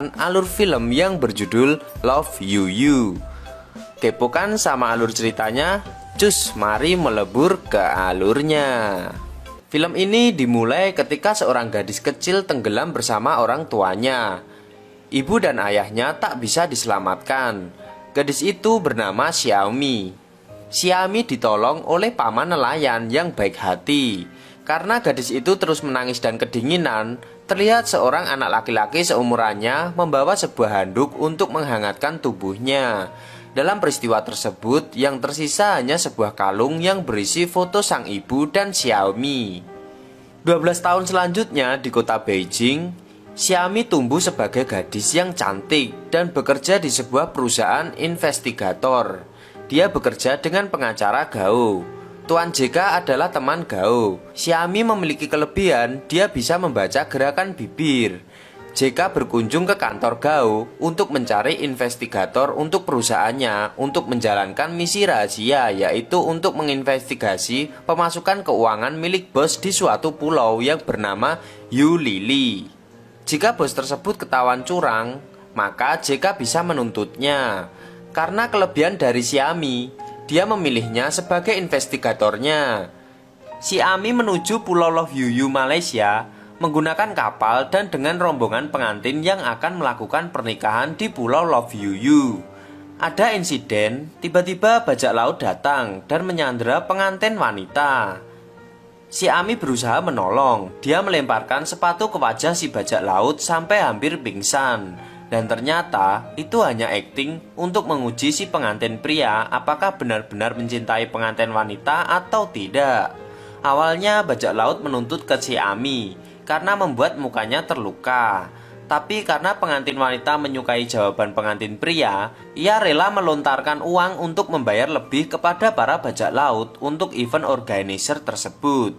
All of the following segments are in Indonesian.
alur film yang berjudul Love You. Kepo kan sama alur ceritanya? Cus, mari melebur ke alurnya. Film ini dimulai ketika seorang gadis kecil tenggelam bersama orang tuanya. Ibu dan ayahnya tak bisa diselamatkan. Gadis itu bernama Xiaomi. Xiaomi ditolong oleh paman nelayan yang baik hati. Karena gadis itu terus menangis dan kedinginan, terlihat seorang anak laki-laki seumurannya membawa sebuah handuk untuk menghangatkan tubuhnya. Dalam peristiwa tersebut, yang tersisa hanya sebuah kalung yang berisi foto sang ibu dan Xiaomi. 12 tahun selanjutnya di kota Beijing, Xiaomi tumbuh sebagai gadis yang cantik dan bekerja di sebuah perusahaan investigator. Dia bekerja dengan pengacara Gao. Tuan JK adalah teman Gao. Xiaomi memiliki kelebihan, dia bisa membaca gerakan bibir. JK berkunjung ke kantor Gao untuk mencari investigator untuk perusahaannya untuk menjalankan misi rahasia, yaitu untuk menginvestigasi pemasukan keuangan milik bos di suatu pulau yang bernama Yu Lili. Jika bos tersebut ketahuan curang, maka JK bisa menuntutnya. Karena kelebihan dari Xiaomi, dia memilihnya sebagai investigatornya. Xiaomi menuju Pulau Love You, Malaysia, menggunakan kapal dan dengan rombongan pengantin yang akan melakukan pernikahan di Pulau Love You. Ada insiden, tiba-tiba bajak laut datang dan menyandera pengantin wanita. Xiaomi berusaha menolong. Dia melemparkan sepatu ke wajah si bajak laut sampai hampir pingsan. Dan ternyata itu hanya akting untuk menguji si pengantin pria apakah benar-benar mencintai pengantin wanita atau tidak. Awalnya bajak laut menuntut ke Xiaomi karena membuat mukanya terluka. Tapi karena pengantin wanita menyukai jawaban pengantin pria, ia rela melontarkan uang untuk membayar lebih kepada para bajak laut untuk event organizer tersebut.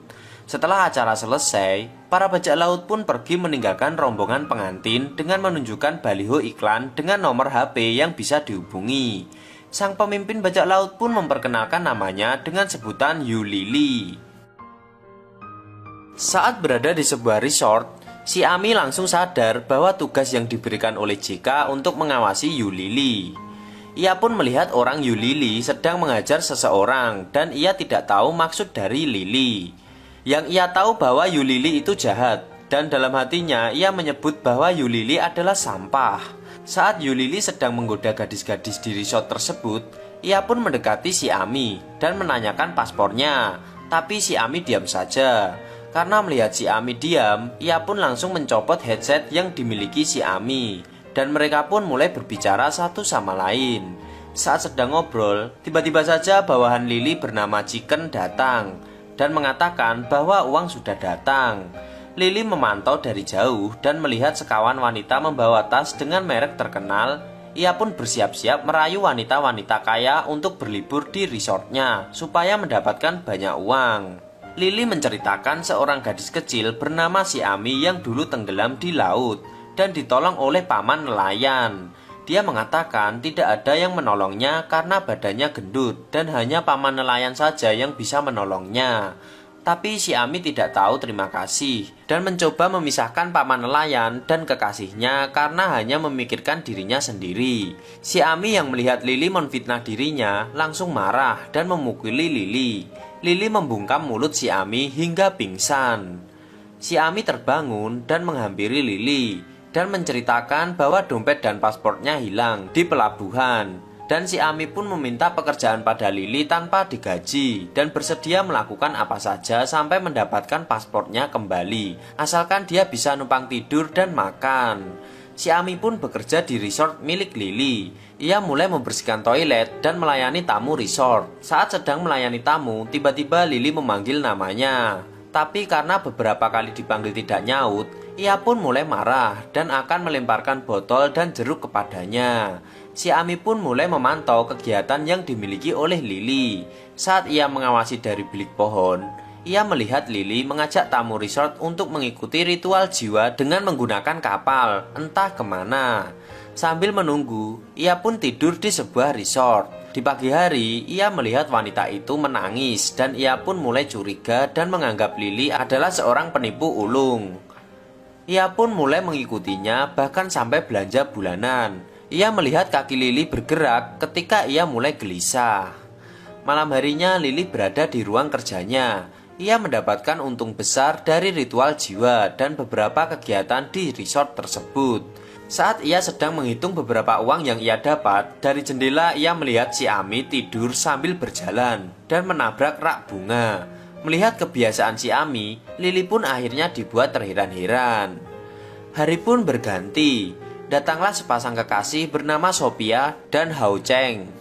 Setelah acara selesai, para bajak laut pun pergi meninggalkan rombongan pengantin dengan menunjukkan baliho iklan dengan nomor HP yang bisa dihubungi. Sang pemimpin bajak laut pun memperkenalkan namanya dengan sebutan Yu Lili. Saat berada di sebuah resort, Xiaomi langsung sadar bahwa tugas yang diberikan oleh JK untuk mengawasi Yu Lili. Ia pun melihat orang Yu Lili sedang mengajar seseorang dan ia tidak tahu maksud dari Lili. Yang ia tahu bahwa Yu Lili itu jahat, dan dalam hatinya ia menyebut bahwa Yu Lili adalah sampah. Saat Yu Lili sedang menggoda gadis-gadis di resort tersebut, ia pun mendekati Xiaomi dan menanyakan paspornya. Tapi Xiaomi diam saja. Karena melihat Xiaomi diam, ia pun langsung mencopot headset yang dimiliki Xiaomi. Dan mereka pun mulai berbicara satu sama lain. Saat sedang ngobrol, tiba-tiba saja bawahan Lili bernama Chicken datang dan mengatakan bahwa uang sudah datang. Lili memantau dari jauh dan melihat sekawan wanita membawa tas dengan merek terkenal. Ia pun bersiap-siap merayu wanita-wanita kaya untuk berlibur di resortnya supaya mendapatkan banyak uang. Lili menceritakan seorang gadis kecil bernama Xiaomi yang dulu tenggelam di laut dan ditolong oleh paman nelayan. Dia mengatakan tidak ada yang menolongnya karena badannya gendut dan hanya paman nelayan saja yang bisa menolongnya. Tapi Xiaomi tidak tahu terima kasih dan mencoba memisahkan paman nelayan dan kekasihnya karena hanya memikirkan dirinya sendiri. Xiaomi yang melihat Lili menfitnah dirinya langsung marah dan memukuli Lili. Lili membungkam mulut Xiaomi hingga pingsan. Xiaomi terbangun dan menghampiri Lili dan menceritakan bahwa dompet dan paspornya hilang di pelabuhan. Dan Xiaomi pun meminta pekerjaan pada Lili tanpa digaji dan bersedia melakukan apa saja sampai mendapatkan paspornya kembali, asalkan dia bisa numpang tidur dan makan. Xiaomi pun bekerja di resort milik Lili. Ia mulai membersihkan toilet dan melayani tamu resort. Saat sedang melayani tamu, tiba-tiba Lili memanggil namanya. Tapi karena beberapa kali dipanggil tidak nyaut, ia pun mulai marah dan akan melemparkan botol dan jeruk kepadanya. Xiaomi pun mulai memantau kegiatan yang dimiliki oleh Lili. Saat ia mengawasi dari bilik pohon, ia melihat Lili mengajak tamu resort untuk mengikuti ritual jiwa dengan menggunakan kapal, entah kemana. Sambil menunggu, ia pun tidur di sebuah resort. Di pagi hari, ia melihat wanita itu menangis dan ia pun mulai curiga dan menganggap Lili adalah seorang penipu ulung. Ia pun mulai mengikutinya, bahkan sampai belanja bulanan. Ia melihat kaki Lily bergerak ketika ia mulai gelisah. Malam harinya Lily berada di ruang kerjanya. Ia mendapatkan untung besar dari ritual jiwa dan beberapa kegiatan di resort tersebut. Saat ia sedang menghitung beberapa uang yang ia dapat, dari jendela ia melihat si Ami tidur sambil berjalan dan menabrak rak bunga. Melihat kebiasaan si Ami, Lily pun akhirnya dibuat terheran-heran. Hari pun berganti. Datanglah sepasang kekasih bernama Sophia dan Hao Cheng.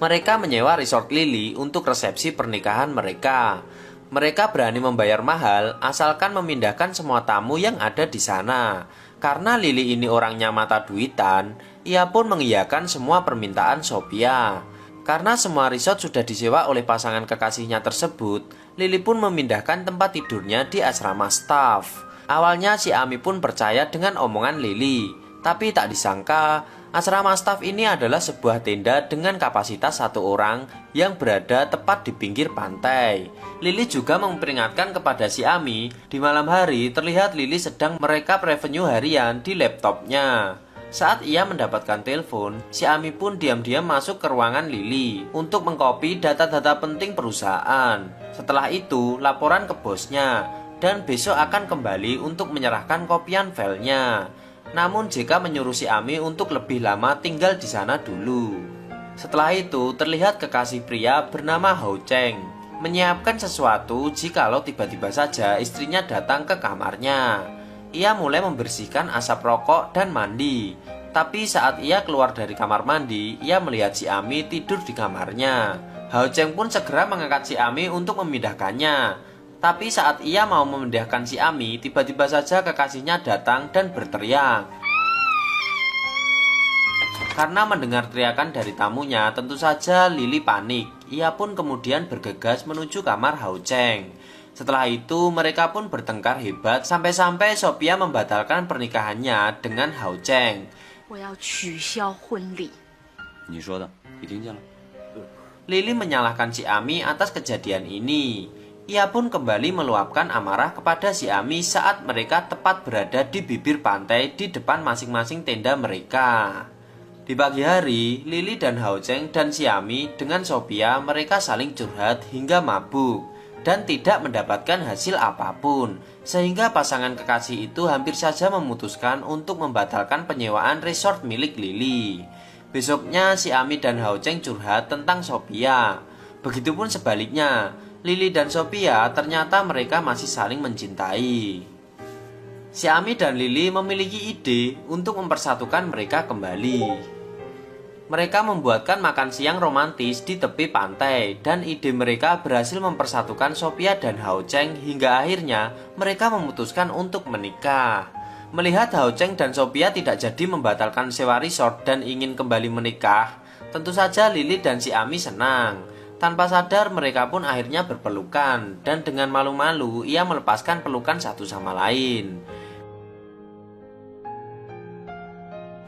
Mereka menyewa resort Lily untuk resepsi pernikahan mereka. Mereka berani membayar mahal asalkan memindahkan semua tamu yang ada di sana. Karena Lily ini orangnya mata duitan, ia pun mengiyakan semua permintaan Sophia. Karena semua resort sudah disewa oleh pasangan kekasihnya tersebut, Lily pun memindahkan tempat tidurnya di asrama staff. Awalnya si Ami pun percaya dengan omongan Lily, tapi tak disangka asrama staff ini adalah sebuah tenda dengan kapasitas 1 orang yang berada tepat di pinggir pantai. Lily juga memperingatkan kepada si Ami, di malam hari terlihat Lily sedang merekap revenue harian di laptopnya. Saat ia mendapatkan telepon, si Ami pun diam-diam masuk ke ruangan Lily untuk mengcopy data-data penting perusahaan. Setelah itu, laporan ke bosnya, dan besok akan kembali untuk menyerahkan kopian filenya. Namun JK menyuruh si Ami untuk lebih lama tinggal di sana dulu. Setelah itu, terlihat kekasih pria bernama Hao Cheng menyiapkan sesuatu jikalau tiba-tiba saja istrinya datang ke kamarnya. Ia mulai membersihkan asap rokok dan mandi. Tapi saat ia keluar dari kamar mandi, ia melihat si Ami tidur di kamarnya. Hao Cheng pun segera mengangkat si Ami untuk memindahkannya. Tapi saat ia mau memindahkan si Ami, tiba-tiba saja kekasihnya datang dan berteriak. Karena mendengar teriakan dari tamunya, tentu saja Lily panik. Ia pun kemudian bergegas menuju kamar Hao Cheng. Setelah itu mereka pun bertengkar hebat sampai-sampai Sophia membatalkan pernikahannya dengan Hao Cheng. Lily menyalahkan si Ami atas kejadian ini. Ia pun kembali meluapkan amarah kepada si Ami saat mereka tepat berada di bibir pantai di depan masing-masing tenda mereka. Di pagi hari, Lily dan Hao Cheng dan si Ami dengan Sophia mereka saling curhat hingga mabuk dan tidak mendapatkan hasil apapun, sehingga pasangan kekasih itu hampir saja memutuskan untuk membatalkan penyewaan resort milik Lily. Besoknya si Ami dan Hao Cheng curhat tentang Sophia. Begitupun sebaliknya, Lily dan Sophia ternyata mereka masih saling mencintai. Si Ami dan Lily memiliki ide untuk mempersatukan mereka kembali. Mereka membuatkan makan siang romantis di tepi pantai, dan ide mereka berhasil mempersatukan Sophia dan Hao Cheng hingga akhirnya mereka memutuskan untuk menikah. Melihat Hao Cheng dan Sophia tidak jadi membatalkan sewa resort dan ingin kembali menikah, tentu saja Lily dan si Ami senang. Tanpa sadar mereka pun akhirnya berpelukan, dan dengan malu-malu ia melepaskan pelukan satu sama lain.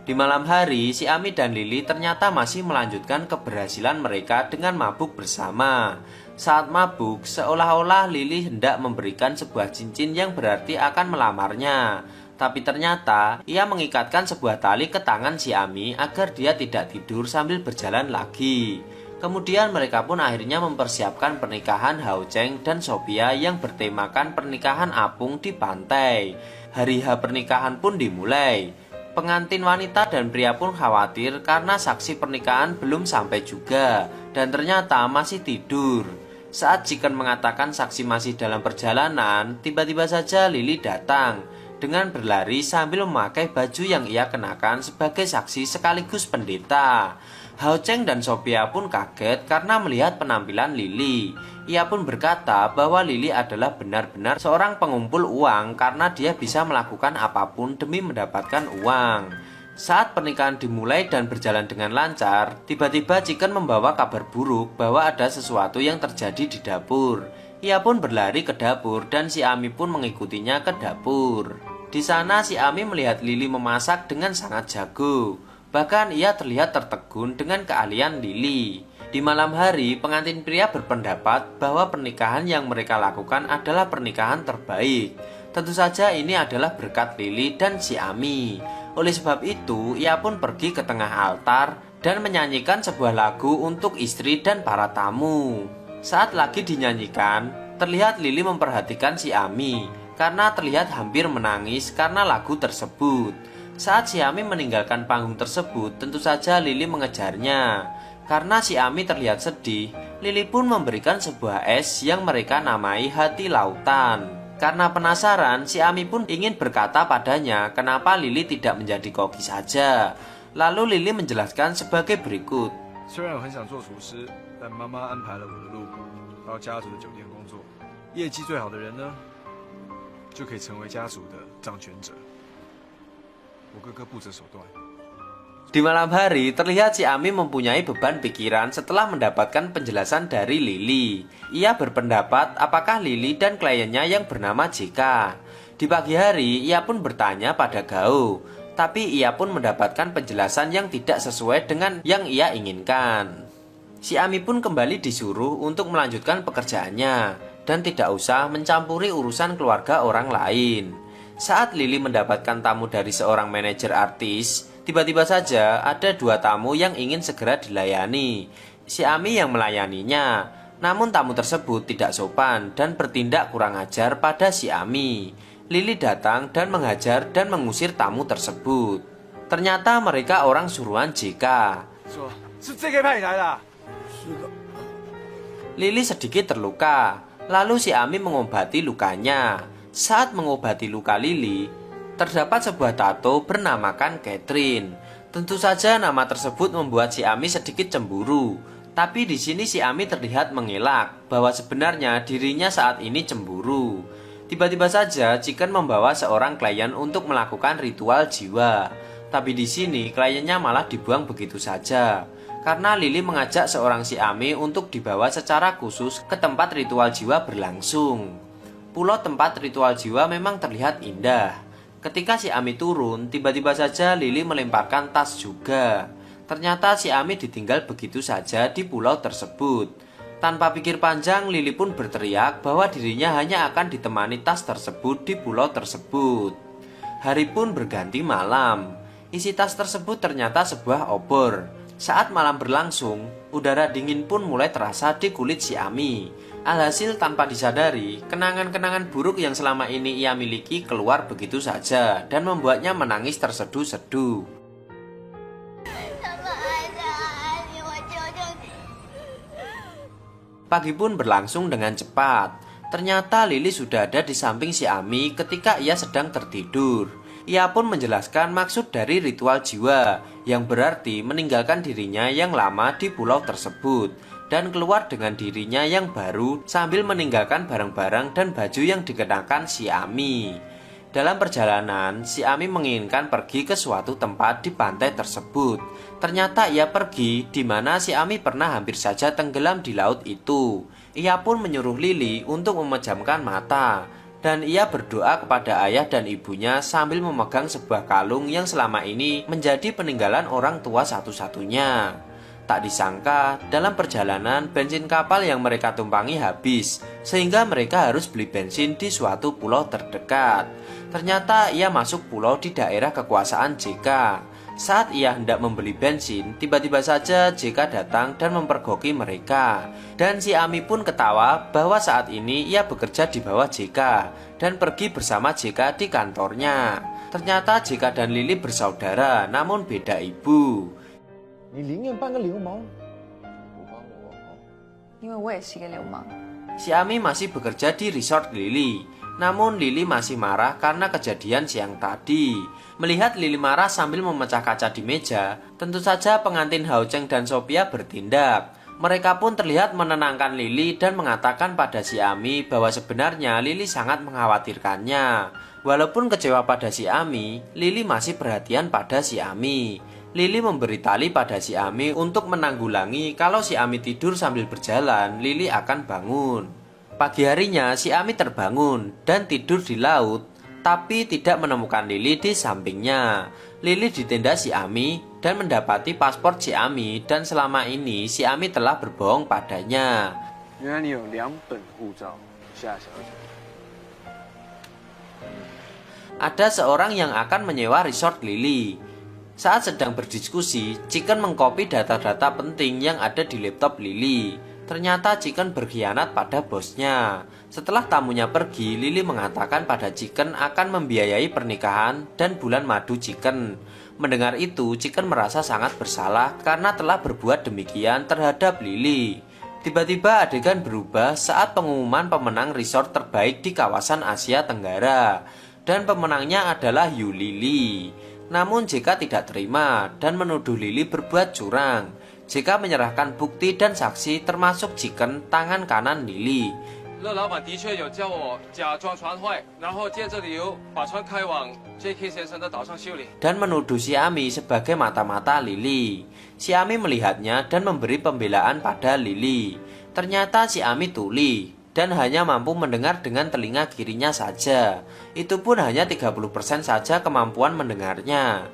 Di malam hari, si Ami dan Lily ternyata masih melanjutkan keberhasilan mereka dengan mabuk bersama. Saat mabuk, seolah-olah Lily hendak memberikan sebuah cincin yang berarti akan melamarnya. Tapi ternyata, ia mengikatkan sebuah tali ke tangan si Ami agar dia tidak tidur sambil berjalan lagi. Kemudian mereka pun akhirnya mempersiapkan pernikahan Hao Cheng dan Sophia yang bertemakan pernikahan apung di pantai. Hari H pernikahan pun dimulai. Pengantin wanita dan pria pun khawatir karena saksi pernikahan belum sampai juga dan ternyata masih tidur. Saat Chicken mengatakan saksi masih dalam perjalanan, tiba-tiba saja Lily datang dengan berlari sambil memakai baju yang ia kenakan sebagai saksi sekaligus pendeta. Hao Cheng dan Sophia pun kaget karena melihat penampilan Lily. Ia pun berkata bahwa Lily adalah benar-benar seorang pengumpul uang karena dia bisa melakukan apapun demi mendapatkan uang. Saat pernikahan dimulai dan berjalan dengan lancar, tiba-tiba Chicken membawa kabar buruk bahwa ada sesuatu yang terjadi di dapur. Ia pun berlari ke dapur dan si Ami pun mengikutinya ke dapur. Di sana si Ami melihat Lily memasak dengan sangat jago. Bahkan ia terlihat tertegun dengan keahlian Lily. Di malam hari, pengantin pria berpendapat bahwa pernikahan yang mereka lakukan adalah pernikahan terbaik. Tentu saja ini adalah berkat Lili dan si Ami. Oleh sebab itu, ia pun pergi ke tengah altar dan menyanyikan sebuah lagu untuk istri dan para tamu. Saat lagi dinyanyikan, terlihat Lili memperhatikan si Ami karena terlihat hampir menangis karena lagu tersebut. Saat si Ami meninggalkan panggung tersebut, tentu saja Lili mengejarnya. Karena si Ami terlihat sedih, Lili pun memberikan sebuah es yang mereka namai hati lautan. Karena penasaran, si Ami pun ingin berkata padanya kenapa Lili tidak menjadi koki saja. Lalu Lili menjelaskan sebagai berikut. 虽然我很想做厨师，但妈妈安排了我的路，到家族的酒店工作。业绩最好的人呢，就可以成为家族的掌权者。我哥哥不择手段。 Di malam hari, terlihat si Ami mempunyai beban pikiran setelah mendapatkan penjelasan dari Lili. Ia berpendapat apakah Lili dan kliennya yang bernama JK. Di pagi hari, ia pun bertanya pada Gao, tapi ia pun mendapatkan penjelasan yang tidak sesuai dengan yang ia inginkan. Si Ami pun kembali disuruh untuk melanjutkan pekerjaannya dan tidak usah mencampuri urusan keluarga orang lain. Saat Lili mendapatkan tamu dari seorang manajer artis, tiba-tiba saja ada dua tamu yang ingin segera dilayani. Si Ami yang melayaninya, namun tamu tersebut tidak sopan dan bertindak kurang ajar pada si Ami. Lili datang dan menghajar dan mengusir tamu tersebut. Ternyata mereka orang suruhan JK. Lili sedikit terluka, lalu si Ami mengobati lukanya. Saat mengobati luka Lili, terdapat sebuah tato bernamakan Catherine. Tentu saja nama tersebut membuat si Ami sedikit cemburu. Tapi di sini si Ami terlihat mengelak bahwa sebenarnya dirinya saat ini cemburu. Tiba-tiba saja Chicken membawa seorang klien untuk melakukan ritual jiwa. Tapi di sini kliennya malah dibuang begitu saja. Karena Lili mengajak seorang si Ami untuk dibawa secara khusus ke tempat ritual jiwa berlangsung. Pulau tempat ritual jiwa memang terlihat indah. Ketika si Ami turun, tiba-tiba saja Lili melemparkan tas juga. Ternyata si Ami ditinggal begitu saja di pulau tersebut. Tanpa pikir panjang, Lili pun berteriak bahwa dirinya hanya akan ditemani tas tersebut di pulau tersebut. Hari pun berganti malam. Isi tas tersebut ternyata sebuah obor. Saat malam berlangsung, udara dingin pun mulai terasa di kulit si Ami. Alhasil tanpa disadari, kenangan-kenangan buruk yang selama ini ia miliki keluar begitu saja dan membuatnya menangis terseduh-seduh. Pagi pun berlangsung dengan cepat. Ternyata Lili sudah ada di samping si Ami ketika ia sedang tertidur. Ia pun menjelaskan maksud dari ritual jiwa, yang berarti meninggalkan dirinya yang lama di pulau tersebut dan keluar dengan dirinya yang baru sambil meninggalkan barang-barang dan baju yang dikenakan si Ami. Dalam perjalanan, si Ami menginginkan pergi ke suatu tempat di pantai tersebut. Ternyata ia pergi di mana si Ami pernah hampir saja tenggelam di laut itu. Ia pun menyuruh Lili untuk memejamkan mata. Dan ia berdoa kepada ayah dan ibunya sambil memegang sebuah kalung yang selama ini menjadi peninggalan orang tua satu-satunya. Tak disangka, dalam perjalanan bensin kapal yang mereka tumpangi habis, sehingga mereka harus beli bensin di suatu pulau terdekat. Ternyata ia masuk pulau di daerah kekuasaan JK. Saat ia hendak membeli bensin, tiba-tiba saja JK datang dan mempergoki mereka. Dan si Ami pun ketawa bahwa saat ini ia bekerja di bawah JK dan pergi bersama JK di kantornya. Ternyata JK dan Lili bersaudara, namun beda ibu. 你宁愿扮个流氓，因为我也是一个流氓。 Si Ami masih bekerja di resort Lili. Namun Lili masih marah karena kejadian siang tadi. Melihat Lili marah sambil memecah kaca di meja, tentu saja pengantin Hao Cheng dan Sophia bertindak. Mereka pun terlihat menenangkan Lili dan mengatakan pada si Ami bahwa sebenarnya Lili sangat mengkhawatirkannya. Walaupun kecewa pada si Ami, Lili masih perhatian pada si Ami. Lili memberi tali pada si Ami untuk menanggulangi kalau si Ami tidur sambil berjalan, Lili akan bangun. Pagi harinya si Ami terbangun dan tidur di laut, tapi tidak menemukan Lili di sampingnya. Lili ditenda si Ami dan mendapati paspor si Ami, dan selama ini si Ami telah berbohong padanya. 原来你有2本护照，夏小姐。ada seorang yang akan menyewa resort Lily. Saat sedang berdiskusi, Chicken mengcopy data-data penting yang ada di laptop Lily. Ternyata Chicken berkhianat pada bosnya. Setelah tamunya pergi, Lily mengatakan pada Chicken akan membiayai pernikahan dan bulan madu Chicken. Mendengar itu, Chicken merasa sangat bersalah karena telah berbuat demikian terhadap Lily. Tiba-tiba adegan berubah saat pengumuman pemenang resort terbaik di kawasan Asia Tenggara. Dan pemenangnya adalah Yu Lily. Namun JK tidak terima dan menuduh Lily berbuat curang. JK menyerahkan bukti dan saksi termasuk Chicken, tangan kanan Lily. 乐老板的确有叫我假装船坏，然后借这理由把船开往 J.K. 先生的岛上修理。 Dan menuduh si Ami sebagai mata-mata Lily. Si Ami melihatnya dan memberi pembelaan pada Lily. Ternyata si Ami tuli dan hanya mampu mendengar dengan telinga kirinya saja. Itu pun hanya 30% saja kemampuan mendengarnya.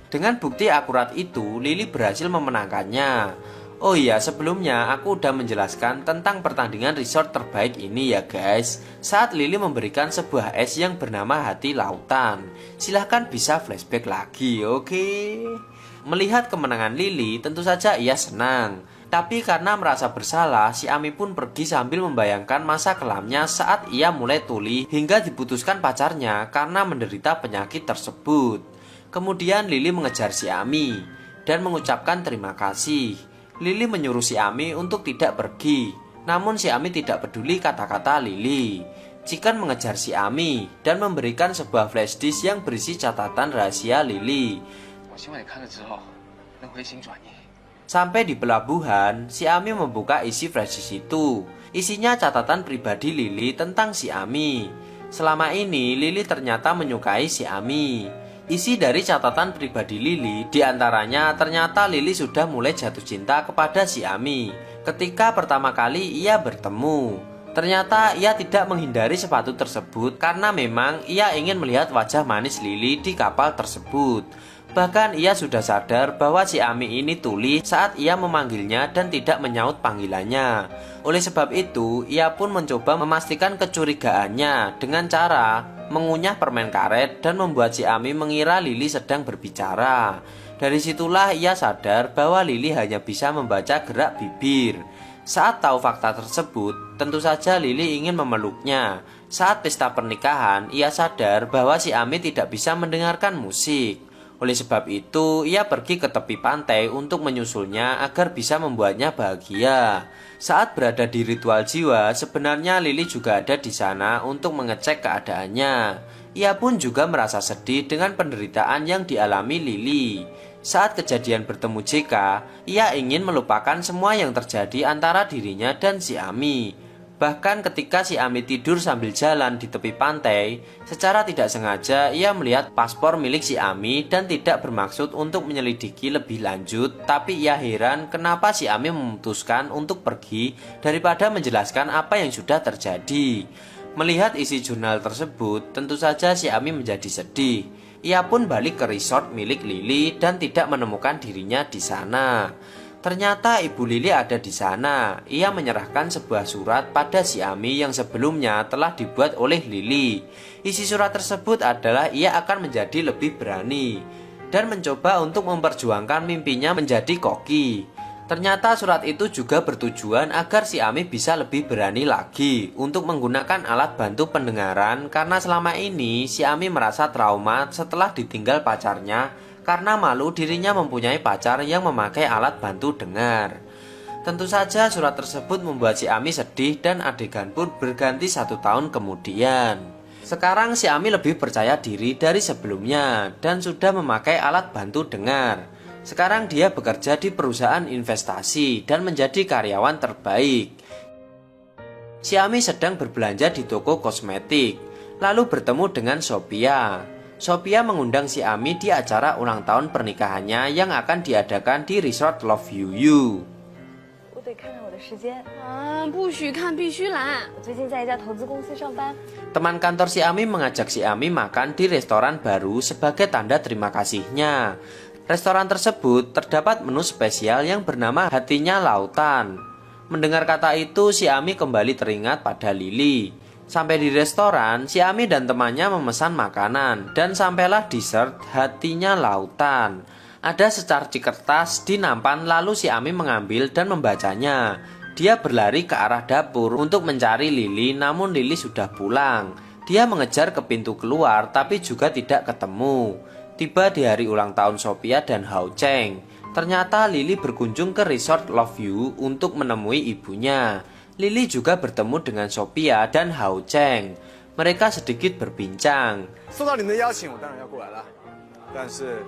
Dengan bukti akurat itu, Lily berhasil memenangkannya. Oh iya, sebelumnya aku udah menjelaskan tentang pertandingan resort terbaik ini ya guys. Saat Lily memberikan sebuah es yang bernama hati lautan. Silahkan bisa flashback lagi, oke? Melihat kemenangan Lily, tentu saja ia senang. Tapi karena merasa bersalah, si Ami pun pergi sambil membayangkan masa kelamnya saat ia mulai tuli hingga diputuskan pacarnya karena menderita penyakit tersebut. Kemudian Lily mengejar si Ami dan mengucapkan terima kasih. Lily menyuruh si Ami untuk tidak pergi. Namun si Ami tidak peduli kata-kata Lily. Chicken mengejar si Ami dan memberikan sebuah flash disk yang berisi catatan rahasia Lily. Sampai di pelabuhan, si Ami membuka isi flash disk itu. Isinya catatan pribadi Lily tentang si Ami. Selama ini Lily ternyata menyukai si Ami. Isi dari catatan pribadi Lily diantaranya ternyata Lily sudah mulai jatuh cinta kepada si Ami ketika pertama kali ia bertemu. Ternyata ia tidak menghindari sepatu tersebut karena memang ia ingin melihat wajah manis Lily di kapal tersebut. Bahkan ia sudah sadar bahwa si Ami ini tuli saat ia memanggilnya dan tidak menyaut panggilannya. Oleh sebab itu, ia pun mencoba memastikan kecurigaannya dengan cara mengunyah permen karet dan membuat si Ami mengira Lily sedang berbicara. Dari situlah ia sadar bahwa Lily hanya bisa membaca gerak bibir. Saat tahu fakta tersebut, tentu saja Lily ingin memeluknya. Saat pesta pernikahan, ia sadar bahwa si Ami tidak bisa mendengarkan musik. Oleh sebab itu, ia pergi ke tepi pantai untuk menyusulnya agar bisa membuatnya bahagia. Saat berada di ritual jiwa, sebenarnya Lily juga ada di sana untuk mengecek keadaannya. Ia pun juga merasa sedih dengan penderitaan yang dialami Lily. Saat kejadian bertemu JK, ia ingin melupakan semua yang terjadi antara dirinya dan si Ami. Bahkan ketika si Ami tidur sambil jalan di tepi pantai, secara tidak sengaja ia melihat paspor milik si Ami dan tidak bermaksud untuk menyelidiki lebih lanjut. Tapi ia heran kenapa si Ami memutuskan untuk pergi daripada menjelaskan apa yang sudah terjadi. Melihat isi jurnal tersebut, tentu saja si Ami menjadi sedih. Ia pun balik ke resort milik Lily dan tidak menemukan dirinya di sana. Ternyata ibu Lily ada di sana. Ia menyerahkan sebuah surat pada si Ami yang sebelumnya telah dibuat oleh Lily. Isi surat tersebut adalah ia akan menjadi lebih berani dan mencoba untuk memperjuangkan mimpinya menjadi koki. Ternyata surat itu juga bertujuan agar si Ami bisa lebih berani lagi untuk menggunakan alat bantu pendengaran karena selama ini si Ami merasa trauma setelah ditinggal pacarnya. Karena malu dirinya mempunyai pacar yang memakai alat bantu dengar. Tentu saja surat tersebut membuat si Ami sedih dan adegan pun berganti 1 tahun kemudian. Sekarang si Ami lebih percaya diri dari sebelumnya dan sudah memakai alat bantu dengar. Sekarang dia bekerja di perusahaan investasi dan menjadi karyawan terbaik. Si Ami sedang berbelanja di toko kosmetik, lalu bertemu dengan Sophia. Sophia mengundang si Ami di acara ulang tahun pernikahannya yang akan diadakan di resort Love You. 我得看看我的时间。不许看，必须来。我最近在一家投资公司上班。 Teman kantor si Ami mengajak si Ami makan di restoran baru sebagai tanda terima kasihnya. Restoran tersebut terdapat menu spesial yang bernama hatinya lautan. Mendengar kata itu, si Ami kembali teringat pada Lily. Sampai di restoran, si Ami dan temannya memesan makanan, dan sampailah dessert hatinya lautan. Ada secarci kertas di nampan, lalu si Ami mengambil dan membacanya. Dia berlari ke arah dapur untuk mencari Lily, namun Lily sudah pulang. Dia mengejar ke pintu keluar, tapi juga tidak ketemu. Tiba di hari ulang tahun Sophia dan Hao Cheng. Ternyata Lily berkunjung ke resort Love You untuk menemui ibunya. Lily juga bertemu dengan Sophia dan Hao Cheng. Mereka sedikit berbincang. 收到您的邀请，我当然要过来啦。但是，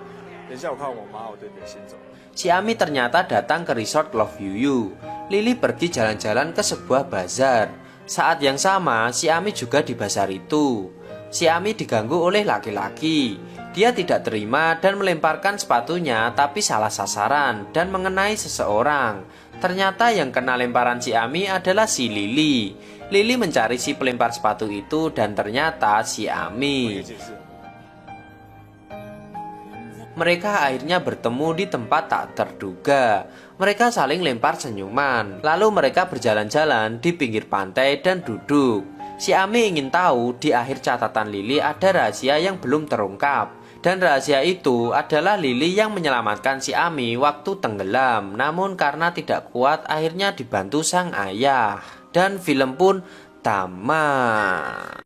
等一下我看我妈，我得先走。 Si Ami ternyata datang ke resort Love You. Lily pergi jalan-jalan ke sebuah bazar. Saat yang sama, si Ami juga di bazar itu. Si Ami diganggu oleh laki-laki. Dia tidak terima dan melemparkan sepatunya, tapi salah sasaran dan mengenai seseorang. Ternyata yang kena lemparan si Ami adalah si Lily. Lily mencari si pelempar sepatu itu dan ternyata si Ami. Mereka akhirnya bertemu di tempat tak terduga. Mereka saling lempar senyuman. Lalu mereka berjalan-jalan di pinggir pantai dan duduk. Si Ami ingin tahu di akhir catatan Lily ada rahasia yang belum terungkap. Dan rahasia itu adalah Lily yang menyelamatkan si Ami waktu tenggelam. Namun karena tidak kuat akhirnya dibantu sang ayah. Dan film pun tamat.